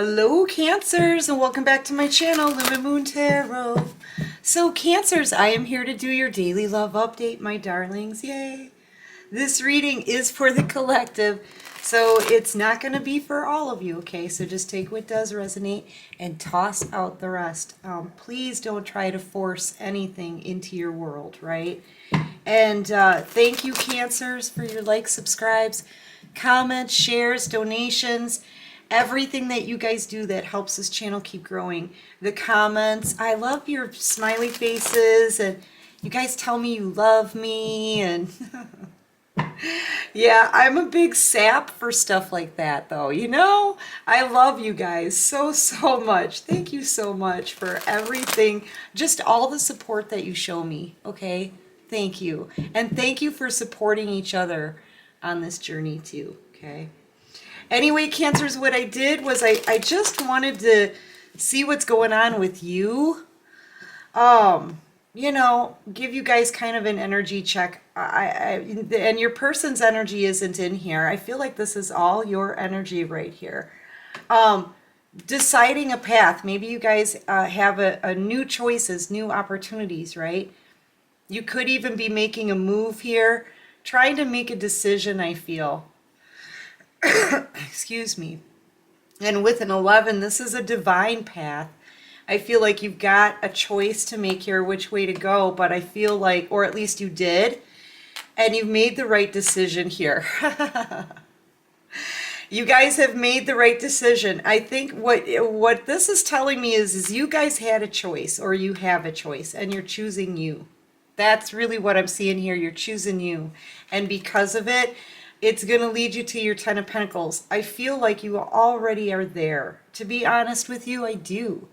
Hello Cancers, and welcome back to my channel, Lumen Moon Tarot. So Cancers, I am here to do your daily love update, my darlings. Yay! This reading is for the collective, so it's not going to be for all of you, okay? So just take what does resonate and toss out the rest. Please don't try to force anything into your world, right? And thank you Cancers for your likes, subscribes, comments, shares, donations. Everything that you guys do that helps this channel keep growing. The comments, I love your smiley faces, and you guys tell me you love me, and yeah, I'm a big sap for stuff like that though, you know? I love you guys so much. Thank you so much for everything, just all the support that you show me, okay? Thank you. And thank you for supporting each other on this journey too, okay? Anyway, Cancers, what I did was I just wanted to see what's going on with you. You know, give you guys kind of an energy check. And your person's energy isn't in here. I feel like this is all your energy right here. Deciding a path. Maybe you guys have a new choices, new opportunities, right? You could even be making a move here, trying to make a decision, I feel. Excuse me. And with an 11, this is a divine path. I feel like you've got a choice to make here which way to go, but I feel like, or at least you did, and you've made the right decision here. You guys have made the right decision. I think what this is telling me is you guys had a choice, or you have a choice, and you're choosing you. That's really what I'm seeing here. You're choosing you. And because of it, it's going to lead you to your Ten of Pentacles. I feel like you already are there. To be honest with you, I do.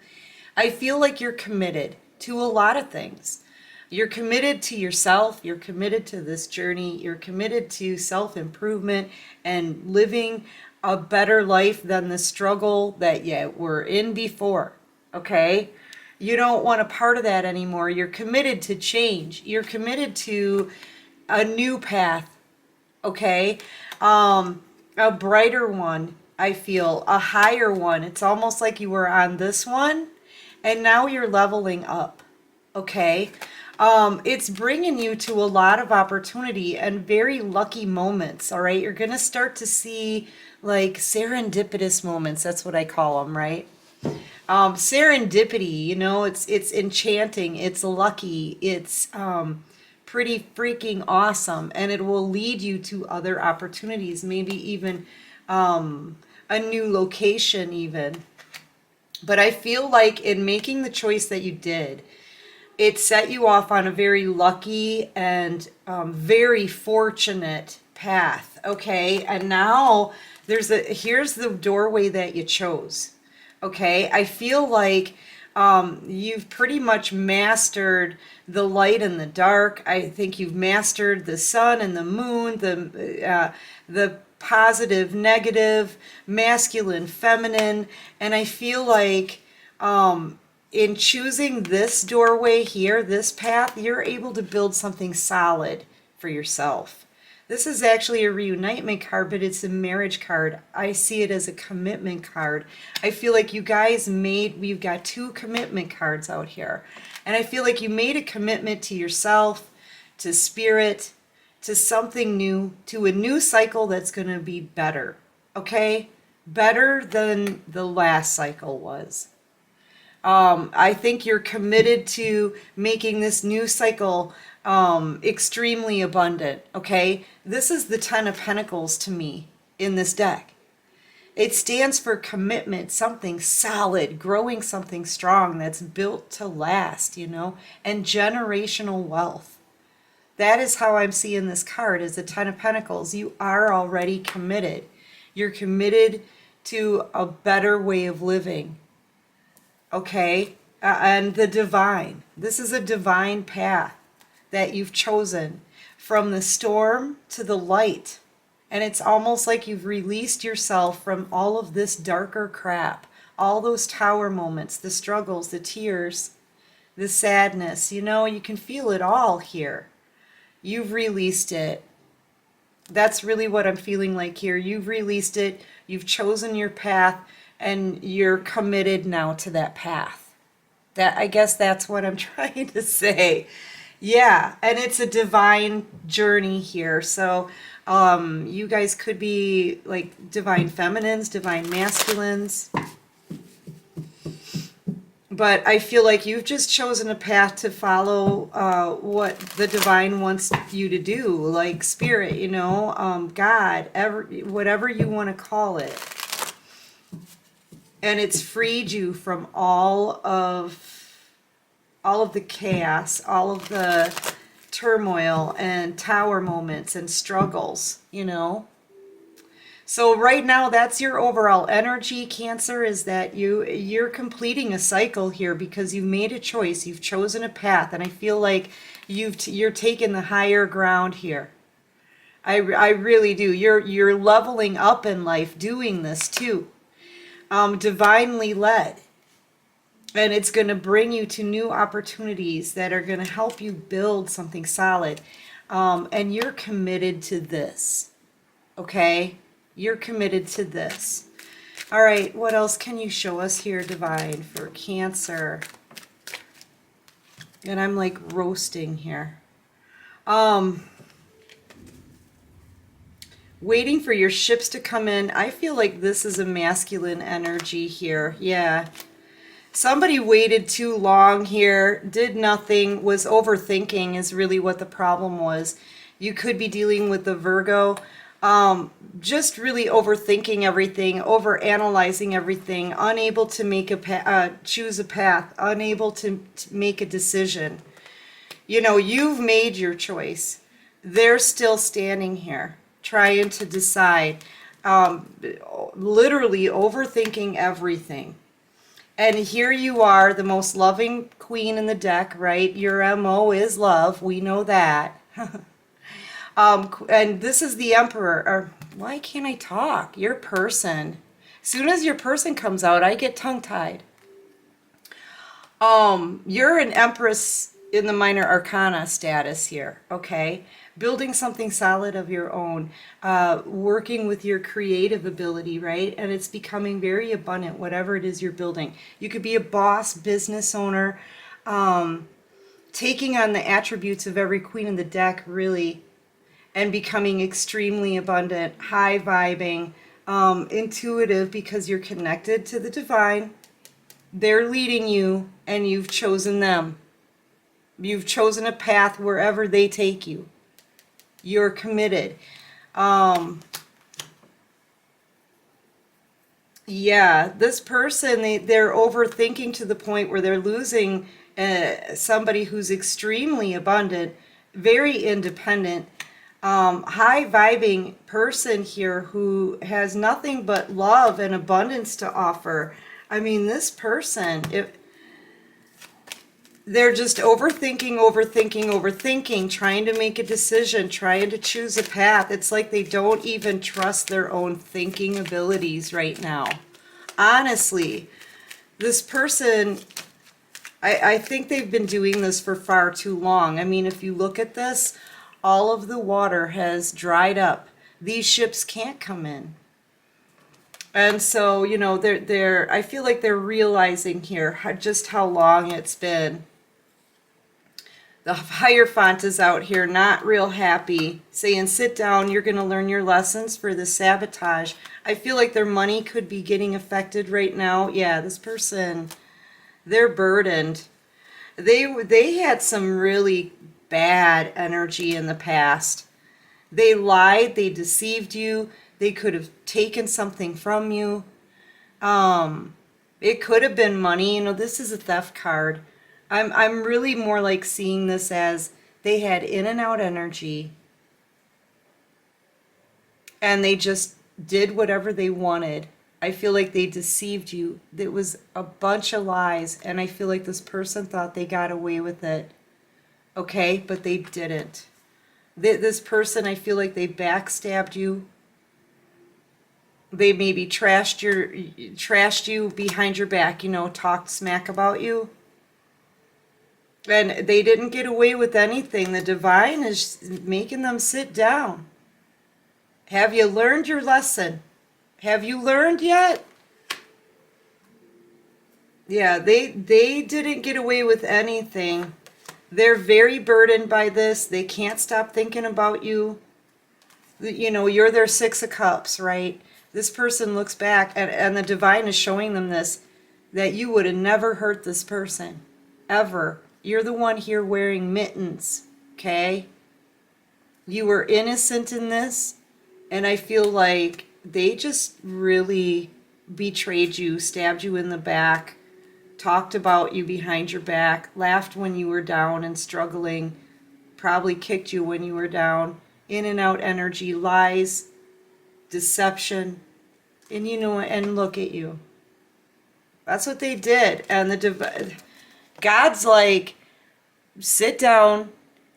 I feel like you're committed to a lot of things. You're committed to yourself. You're committed to this journey. You're committed to self-improvement and living a better life than the struggle that you were in before. Okay? You don't want a part of that anymore. You're committed to change. You're committed to a new path. Okay, a brighter one, I feel, a higher one. It's almost like you were on this one and now you're leveling up. Okay, it's bringing you to a lot of opportunity and very lucky moments. All right, you're gonna start to see like serendipitous moments. That's what I call them, right? Serendipity, you know, it's enchanting, it's lucky, it's pretty freaking awesome, and it will lead you to other opportunities, maybe even a new location even. But I feel like in making the choice that you did, it set you off on a very lucky and very fortunate path. Okay, and now here's the doorway that you chose. Okay, I feel like you've pretty much mastered the light and the dark. I think you've mastered the sun and the moon, the positive, negative, masculine, feminine, and I feel like in choosing this doorway here, this path, you're able to build something solid for yourself. This is actually a reunitement card, but it's a marriage card. I see it as a commitment card. I feel like you guys we've got two commitment cards out here. And I feel like you made a commitment to yourself, to spirit, to something new, to a new cycle that's going to be better. Okay? Better than the last cycle was. I think you're committed to making this new cycle extremely abundant. Okay, this is the Ten of Pentacles to me in this deck. It stands for commitment, something solid, growing something strong that's built to last, you know, and generational wealth. That is how I'm seeing this card as the Ten of Pentacles. You are already committed. You're committed to a better way of living. Okay, and the divine. This is a divine path that you've chosen, from the storm to the light. And it's almost like you've released yourself from all of this darker crap, all those tower moments, the struggles, the tears, the sadness. You know, you can feel it all here. You've released it. That's really what I'm feeling like here. You've released it. You've chosen your path. and you're committed now to that path. That, I guess that's what I'm trying to say. Yeah, and it's a divine journey here. So you guys could be like divine feminines, divine masculines. But I feel like you've just chosen a path to follow what the divine wants you to do, like spirit, you know, God, whatever you want to call it. And it's freed you from all of the chaos, all of the turmoil and tower moments and struggles, you know. So right now, that's your overall energy, Cancer, is that you're completing a cycle here because you've made a choice, you've chosen a path, and I feel like you're taking the higher ground here. I really do. You're leveling up in life doing this too. Divinely led. And it's going to bring you to new opportunities that are going to help you build something solid. And you're committed to this. Okay? You're committed to this. All right, what else can you show us here, Divine, for Cancer? And I'm like roasting here. Waiting for your ships to come in. I feel like this is a masculine energy here. Yeah. Somebody waited too long here, did nothing, was overthinking is really what the problem was. You could be dealing with the Virgo. Just really overthinking everything, overanalyzing everything, unable to make choose a path, unable to make a decision. You know, you've made your choice. They're still standing here, trying to decide, literally overthinking everything. And here you are, the most loving queen in the deck, right? Your MO is love. We know that. And this is the Emperor. Or, why can't I talk? Your person. As soon as your person comes out, I get tongue-tied. You're an Empress in the Minor Arcana status here, okay? Building something solid of your own, working with your creative ability, right? And it's becoming very abundant, whatever it is you're building. You could be a boss, business owner, taking on the attributes of every queen in the deck, really, and becoming extremely abundant, high vibing, intuitive, because you're connected to the divine. They're leading you, and you've chosen them. You've chosen a path wherever they take you. You're committed. Yeah, this person, they're overthinking to the point where they're losing somebody who's extremely abundant, very independent, high vibing person here who has nothing but love and abundance to offer. I mean, this person, they're just overthinking, trying to make a decision, trying to choose a path. It's like they don't even trust their own thinking abilities right now. Honestly, this person, I think they've been doing this for far too long. I mean, if you look at this, all of the water has dried up. These ships can't come in. And so, you know, I feel like they're realizing here just how long it's been. The Hierophant is out here, not real happy, saying, sit down, you're going to learn your lessons for the sabotage. I feel like their money could be getting affected right now. Yeah, this person, they're burdened. They had some really bad energy in the past. They lied, they deceived you, they could have taken something from you. It could have been money. You know, this is a theft card. I'm really more like seeing this as they had in and out energy and they just did whatever they wanted. I feel like they deceived you. It was a bunch of lies, and I feel like this person thought they got away with it. Okay, but they didn't. This person, I feel like they backstabbed you. They maybe trashed you behind your back, you know, talked smack about you. And they didn't get away with anything. The divine is making them sit down. Have you learned your lesson? Have you learned yet? Yeah, they didn't get away with anything. They're very burdened by this. They can't stop thinking about you. You know, you're their Six of Cups, right? This person looks back, and the divine is showing them this, that you would have never hurt this person, ever. You're the one here wearing mittens, okay? You were innocent in this, and I feel like they just really betrayed you, stabbed you in the back, talked about you behind your back, laughed when you were down and struggling, probably kicked you when you were down, in and out energy, lies, deception, and you know, and look at you. That's what they did. And God's like, sit down.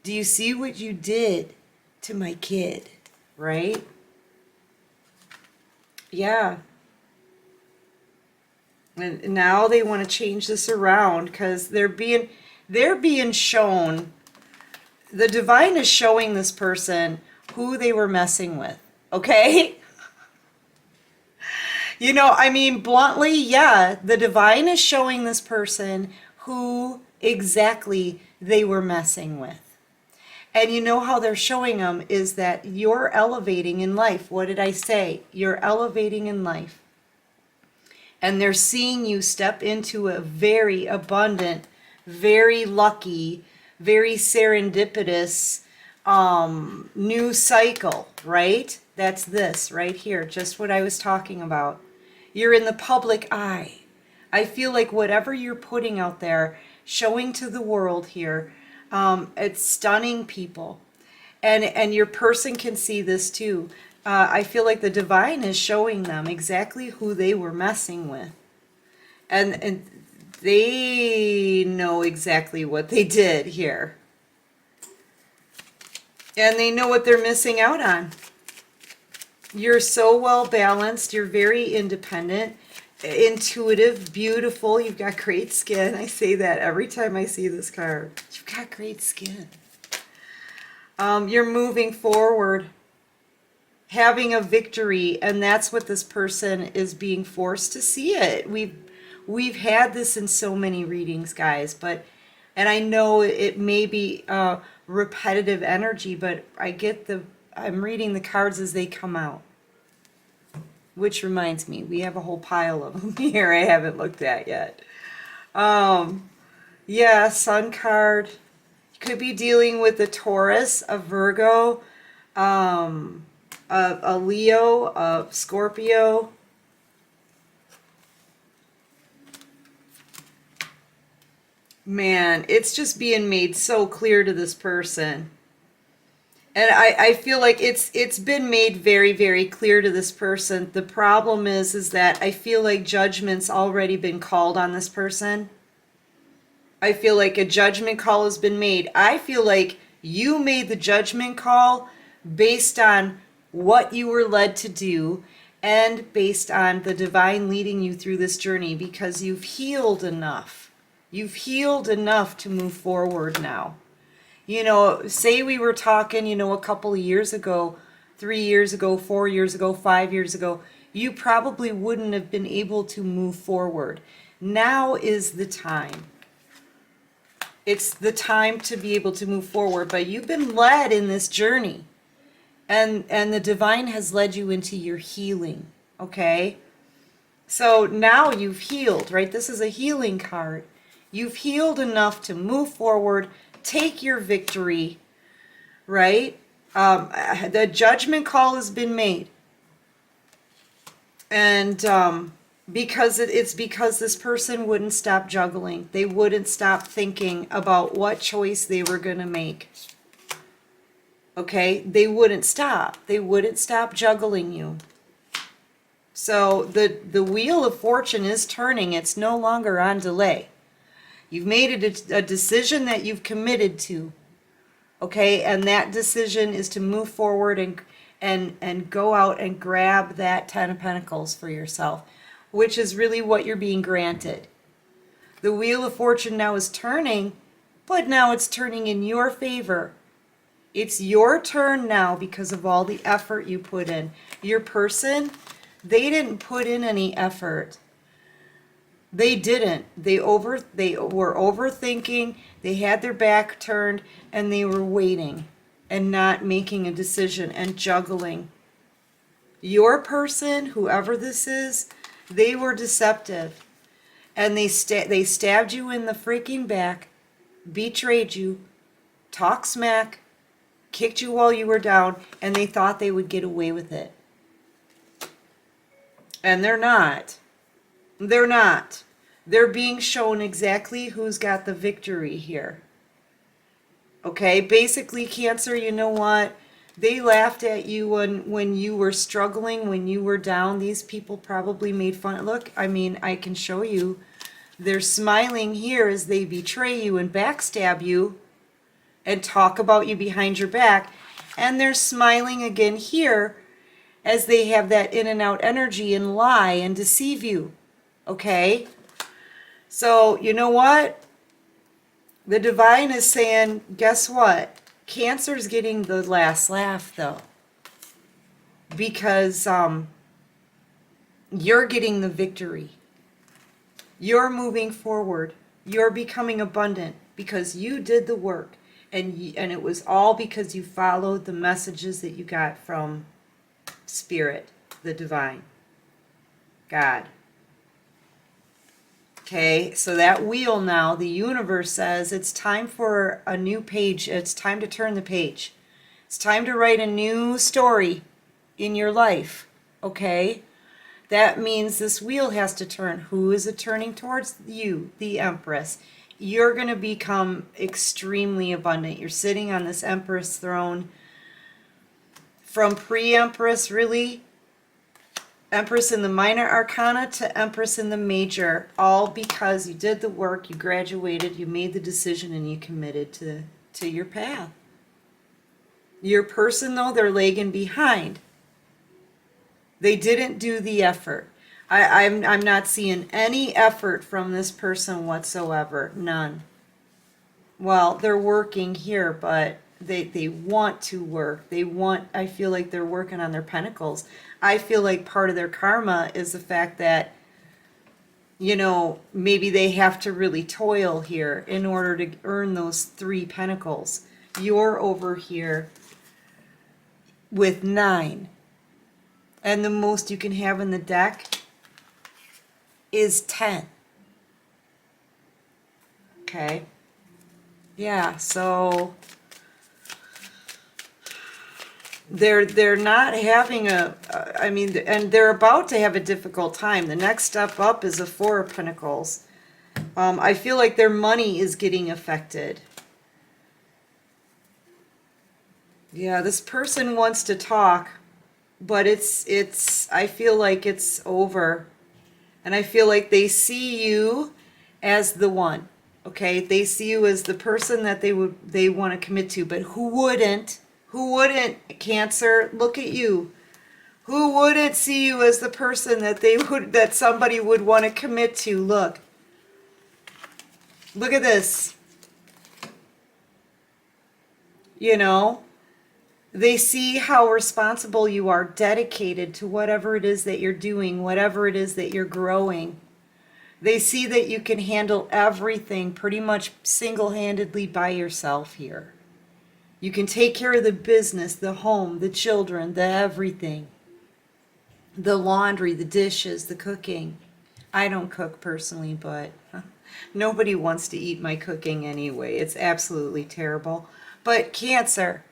Do you see what you did to my kid? Right? Yeah. And now they want to change this around because they're being shown, the divine is showing this person who they were messing with. Okay? You know, I mean, bluntly, yeah, the divine is showing this person who exactly they were messing with. And you know how they're showing them is that you're elevating in life. What did I say? You're elevating in life. And they're seeing you step into a very abundant, very lucky, very serendipitous new cycle, right? That's this right here, just what I was talking about. You're in the public eye. I feel like whatever you're putting out there, showing to the world here, it's stunning people. And your person can see this too. I feel like the divine is showing them exactly who they were messing with. And they know exactly what they did here. And they know what they're missing out on. You're so well balanced. You're very independent, intuitive, beautiful. You've got great skin. I say that every time I see this card. You've got great skin. You're moving forward, having a victory, and that's what this person is being forced to see it. We've had this in so many readings, guys, and I know it may be repetitive energy, but I'm reading the cards as they come out. Which reminds me, we have a whole pile of them here I haven't looked at yet. Yeah, Sun card. You could be dealing with a Taurus, a Virgo, a Leo, a Scorpio. Man, it's just being made so clear to this person. And I feel like it's been made very, very clear to this person. The problem is that I feel like judgment's already been called on this person. I feel like a judgment call has been made. I feel like you made the judgment call based on what you were led to do and based on the divine leading you through this journey because you've healed enough. You've healed enough to move forward now. You know, say we were talking, you know, a couple of years ago, 3 years ago, 4 years ago, 5 years ago, you probably wouldn't have been able to move forward. Now is the time. It's the time to be able to move forward, but you've been led in this journey. And the divine has led you into your healing, okay? So now you've healed, right? This is a healing card. You've healed enough to move forward, take your victory, right? The judgment call has been made. And because it's because this person wouldn't stop juggling. They wouldn't stop thinking about what choice they were going to make. Okay? They wouldn't stop. They wouldn't stop juggling you. So the wheel of fortune is turning. It's no longer on delay. You've made a decision that you've committed to, okay? And that decision is to move forward and go out and grab that Ten of Pentacles for yourself, which is really what you're being granted. The Wheel of Fortune now is turning, but now it's turning in your favor. It's your turn now because of all the effort you put in. Your person, they didn't put in any effort. They didn't. They were overthinking, they had their back turned, and they were waiting and not making a decision and juggling. Your person, whoever this is, they were deceptive. And they stabbed you in the freaking back, betrayed you, talked smack, kicked you while you were down, and they thought they would get away with it. And they're not. They're not. They're being shown exactly who's got the victory here. Okay, basically, Cancer, you know what? They laughed at you when you were struggling, when you were down. These people probably made fun. Look, I mean, I can show you. They're smiling here as they betray you and backstab you and talk about you behind your back. And they're smiling again here as they have that in and out energy and lie and deceive you. Okay? So, you know what? The divine is saying, guess what? Cancer's getting the last laugh, though. Because you're getting the victory. You're moving forward. You're becoming abundant because you did the work. And it was all because you followed the messages that you got from Spirit, the divine, God. Okay, so that wheel now, the universe says it's time for a new page. It's time to turn the page. It's time to write a new story in your life. Okay? That means this wheel has to turn. Who is it turning towards? You, the Empress. You're going to become extremely abundant. You're sitting on this Empress throne. From pre-Empress, really, Empress in the minor arcana to Empress in the major, all because you did the work, you graduated, you made the decision, and you committed to your path. Your person, though, they're lagging behind. They didn't do the effort. I'm not seeing any effort from this person whatsoever. None. Well, they're working here, but they want to work. I feel like they're working on their pentacles. I feel like part of their karma is the fact that, you know, maybe they have to really toil here in order to earn those 3 pentacles. You're over here with 9. And the most you can have in the deck is 10. Okay. Yeah, so they're not having and they're about to have a difficult time. The next step up is a 4 of Pentacles. I feel like their money is getting affected. Yeah, this person wants to talk, but I feel like it's over. And I feel like they see you as the one. Okay, they see you as the person that they want to commit to, but who wouldn't? Who wouldn't, Cancer? Look at you. Who wouldn't see you as the person that somebody would want to commit to? Look. Look at this. You know, they see how responsible you are, dedicated to whatever it is that you're doing, whatever it is that you're growing. They see that you can handle everything pretty much single-handedly by yourself here. You can take care of the business, the home, the children, the everything. The laundry, the dishes, the cooking. I don't cook personally, but nobody wants to eat my cooking anyway. It's absolutely terrible. But Cancer,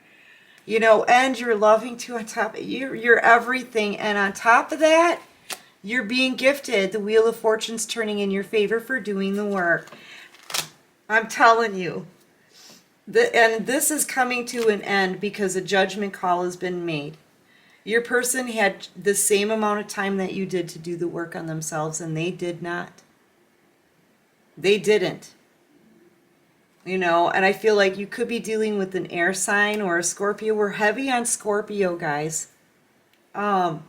you know, and you're loving too on top. You're everything. And on top of that, you're being gifted. The Wheel of Fortune's turning in your favor for doing the work. I'm telling you. And this is coming to an end because a judgment call has been made. Your person had the same amount of time that you did to do the work on themselves, and they did not. They didn't. You know, and I feel like you could be dealing with an air sign or a Scorpio. We're heavy on Scorpio, guys. And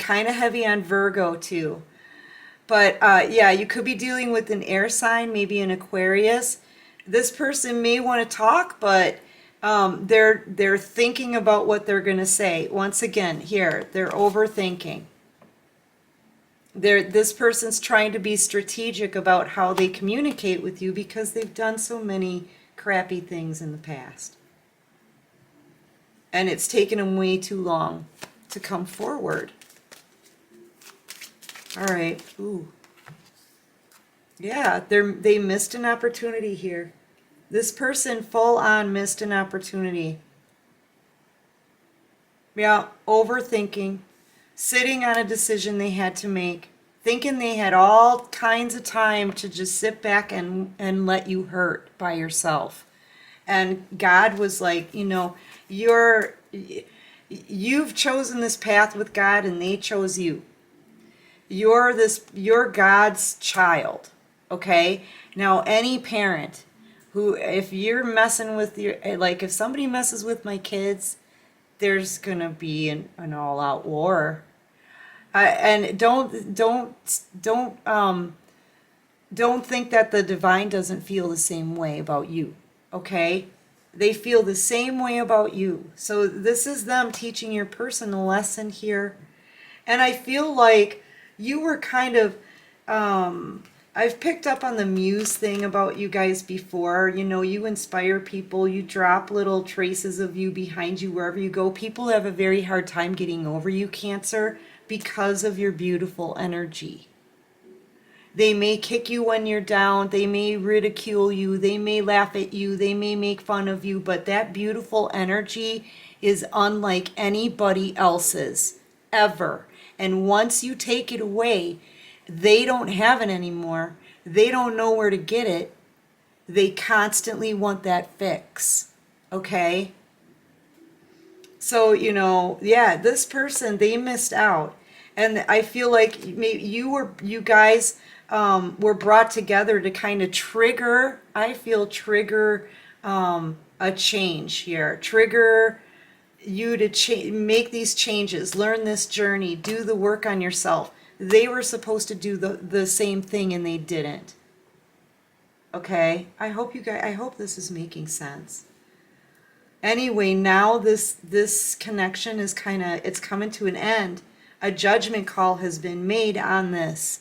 kind of heavy on Virgo, too. But, yeah, you could be dealing with an air sign, maybe an Aquarius. This person may want to talk, but they're thinking about what they're going to say. Once again, here, they're overthinking. This person's trying to be strategic about how they communicate with you because they've done so many crappy things in the past. And it's taken them way too long to come forward. All right. Ooh. Yeah, they missed an opportunity here. This person full on missed an opportunity. Yeah, overthinking, sitting on a decision they had to make, thinking they had all kinds of time to just sit back and let you hurt by yourself. And God was like, you know, you've chosen this path with God and they chose you. You're God's child. Okay? Now any parent who, if you're messing with like if somebody messes with my kids, there's gonna be an all-out war. And don't think that the divine doesn't feel the same way about you. Okay? They feel the same way about you. So this is them teaching your person a lesson here. And I feel like you were kind of, I've picked up on the muse thing about you guys before. You know, you inspire people. You drop little traces of you behind you wherever you go. People have a very hard time getting over you, Cancer, because of your beautiful energy. They may kick you when you're down. They may ridicule you. They may laugh at you. They may make fun of you. But that beautiful energy is unlike anybody else's, ever. And once you take it away, they don't have it anymore. They don't know where to get it. They constantly want that fix. Okay? So, you know, yeah, this person, they missed out. And I feel like maybe you guys were brought together to kind of trigger, a change here. Trigger you to make these changes, learn this journey, do the work on yourself. They were supposed to do the same thing and they didn't. Okay? I hope this is making sense. Anyway, now this connection is it's coming to an end. A judgment call has been made on this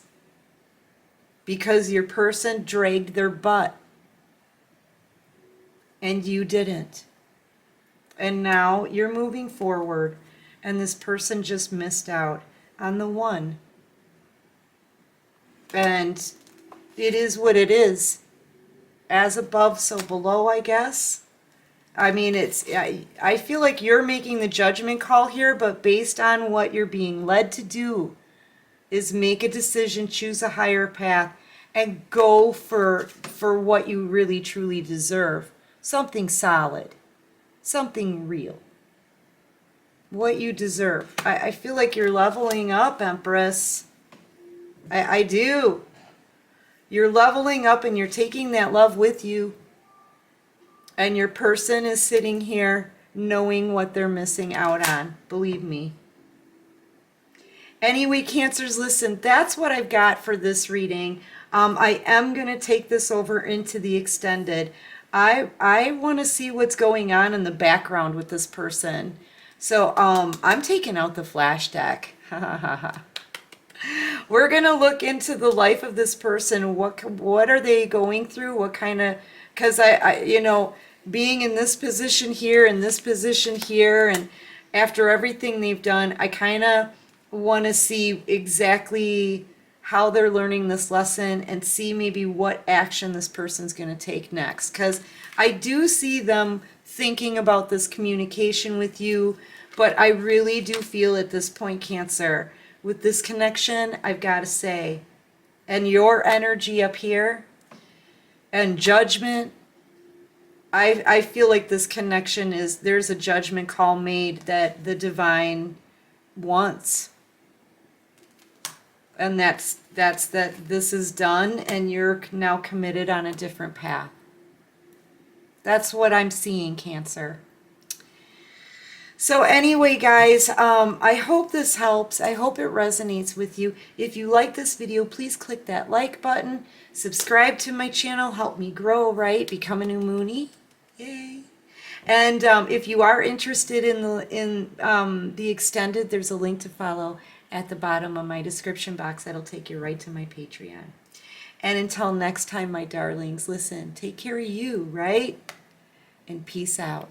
because your person dragged their butt and you didn't. And now you're moving forward and this person just missed out on the one. And it is what it is. As above, so below, I guess. I mean, I feel like you're making the judgment call here, but based on what you're being led to do is make a decision, choose a higher path, and go for what you really truly deserve. Something solid. Something real. What you deserve. I feel like you're leveling up, Empress. I do. You're leveling up and you're taking that love with you. And your person is sitting here knowing what they're missing out on. Believe me. Anyway, Cancers, listen, that's what I've got for this reading. I am going to take this over into the extended. I want to see what's going on in the background with this person. So I'm taking out the flash deck. We're going to look into the life of this person. What are they going through? What kind of, because I you know, being in this position here and this position here, and after everything they've done, I kind of want to see exactly how they're learning this lesson and see maybe what action this person's going to take next. Because I do see them thinking about this communication with you, but I really do feel at this point, Cancer, with this connection, I've got to say, and your energy up here, and judgment, I feel like this connection there's a judgment call made that the divine wants. And that's that this is done and you're now committed on a different path. That's what I'm seeing, Cancer. So anyway, guys, I hope this helps. I hope it resonates with you. If you like this video, please click that like button. Subscribe to my channel. Help me grow, right? Become a new Moonie. Yay. And if you are interested in the extended, there's a link to follow at the bottom of my description box. That'll take you right to my Patreon. And until next time, my darlings, listen, take care of you, right? And peace out.